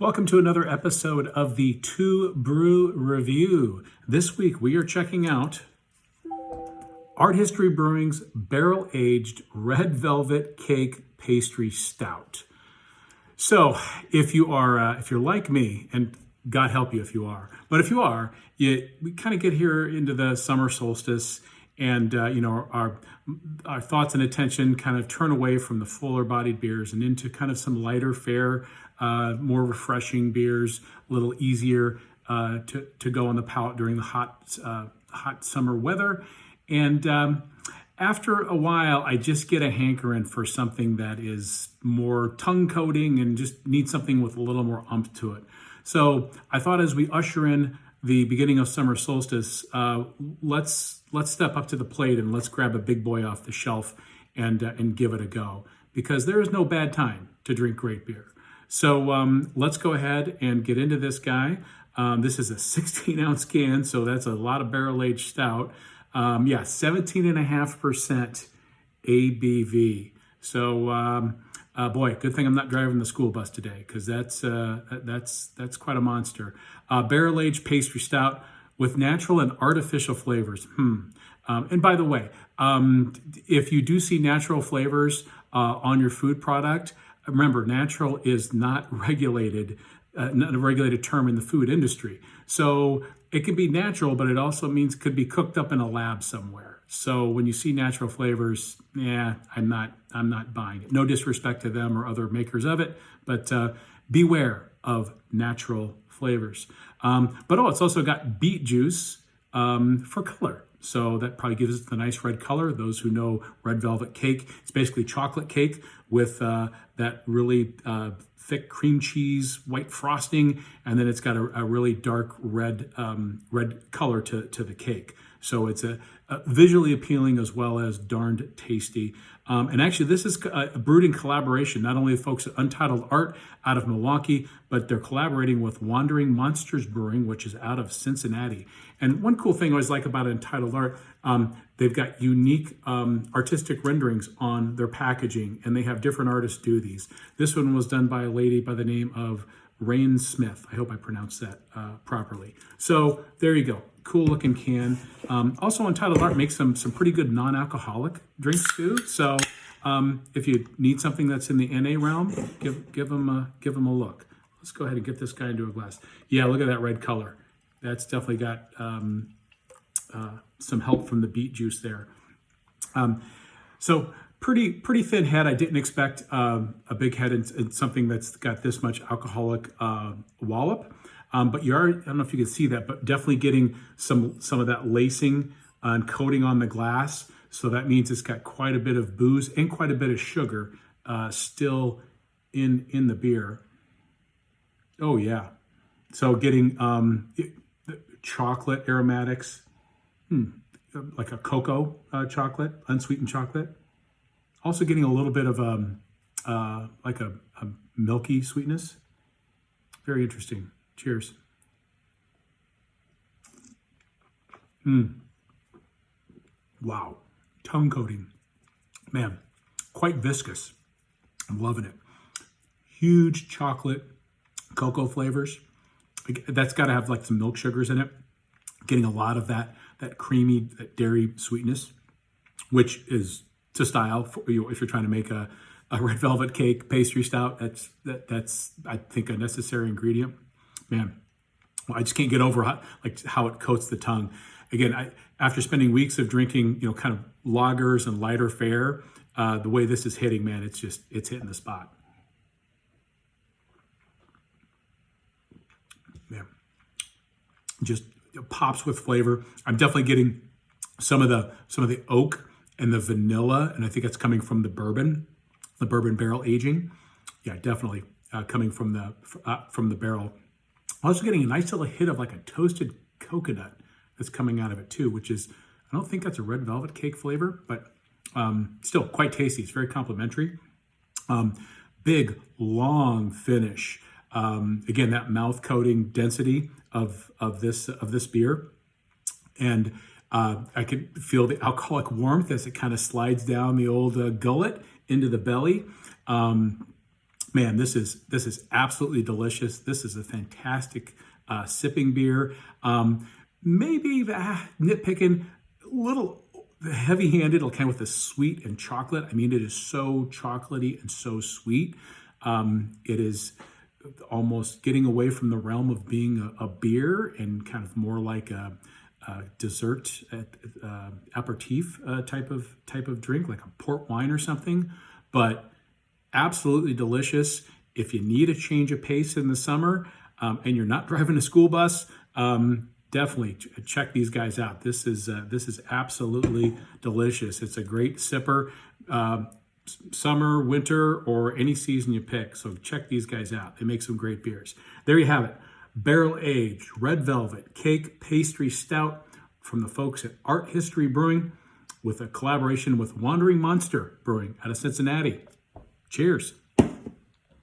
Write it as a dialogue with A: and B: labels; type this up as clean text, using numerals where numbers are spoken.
A: Welcome to another episode of the TUE Brew Review. This week we are checking out Art History Brewing's barrel-aged red velvet cake pastry stout. So, if you're like me, and God help you if you are, but if you are, we kind of get here into the summer solstice, and our thoughts and attention kind of turn away from the fuller-bodied beers and into kind of some lighter fare, more refreshing beers, a little easier to go on the palate during the hot summer weather. And after a while, I just get a hankering for something that is more tongue coating and just needs something with a little more oomph to it. So I thought as we usher in the beginning of summer solstice, let's step up to the plate and let's grab a big boy off the shelf and give it a go, because there is no bad time to drink great beer. So let's go ahead and get into this guy. This is a 16-ounce can, so that's a lot of barrel-aged stout. 17.5% ABV. So, boy, good thing I'm not driving the school bus today, because that's quite a monster. Barrel-aged pastry stout with natural and artificial flavors. And by the way, if you do see natural flavors on your food product, remember, natural is not regulated, not a regulated term in the food industry. So it can be natural, but it also means could be cooked up in a lab somewhere. So when you see natural flavors, I'm not buying it. No disrespect to them or other makers of it, but beware of natural flavors. It's also got beet juice for color. So that probably gives it the nice red color. Those who know red velvet cake, it's basically chocolate cake with that really thick cream cheese, white frosting, and then it's got a really dark red color to the cake. So it's a visually appealing as well as darned tasty. And actually, this is brewed in collaboration, not only with folks at Untitled Art out of Milwaukee, but they're collaborating with Wandering Monsters Brewing, which is out of Cincinnati. And one cool thing I always like about Untitled Art, they've got unique artistic renderings on their packaging, and they have different artists do these. This one was done by a lady by the name of Rain Smith. I hope I pronounced that properly. So there you go. Cool looking can. Also, Untitled Art makes some pretty good non-alcoholic drinks too. So if you need something that's in the NA realm, give them a look. Let's go ahead and get this guy into a glass. Yeah, look at that red color. That's definitely got some help from the beet juice there. So pretty thin head. I didn't expect a big head in something that's got this much alcoholic wallop. But you are, I don't know if you can see that, but definitely getting some of that lacing and coating on the glass. So that means it's got quite a bit of booze and quite a bit of sugar still in the beer. Oh yeah. So getting chocolate aromatics, like a cocoa chocolate, unsweetened chocolate. Also getting a little bit of like a milky sweetness. Very interesting. Cheers. Wow. Tongue coating. Man, quite viscous. I'm loving it. Huge chocolate, cocoa flavors. That's got to have like some milk sugars in it. Getting a lot of that creamy, that dairy sweetness, which is to style for you if you're trying to make a red velvet cake pastry stout. That's I think a necessary ingredient. Man, well, I just can't get over how it coats the tongue. Again, after spending weeks of drinking, kind of lagers and lighter fare, the way this is hitting, man, it's hitting the spot. Man, just pops with flavor. I'm definitely getting some of the oak and the vanilla, and I think it's coming from the bourbon barrel aging. Yeah, definitely coming from the barrel. Also getting a nice little hit of like a toasted coconut that's coming out of it too, which is, I don't think that's a red velvet cake flavor, but still quite tasty. It's very complimentary. Big, long finish. Again, that mouth coating density of this beer. And I can feel the alcoholic warmth as it kind of slides down the old gullet into the belly. Man, this is absolutely delicious. This is a fantastic sipping beer. Maybe nitpicking, a little heavy-handed, kind of with the sweet and chocolate. I mean, it is so chocolatey and so sweet. It is almost getting away from the realm of being a beer and kind of more like a dessert aperitif type of drink, like a port wine or something. But absolutely delicious. If you need a change of pace in the summer and you're not driving a school bus, definitely check these guys out. This is absolutely delicious. It's a great sipper, summer, winter, or any season you pick. So check these guys out. They make some great beers. There you have it. Barrel aged red velvet cake pastry stout from the folks at Art History Brewing, with a collaboration with Wandering Monster Brewing out of Cincinnati. Cheers.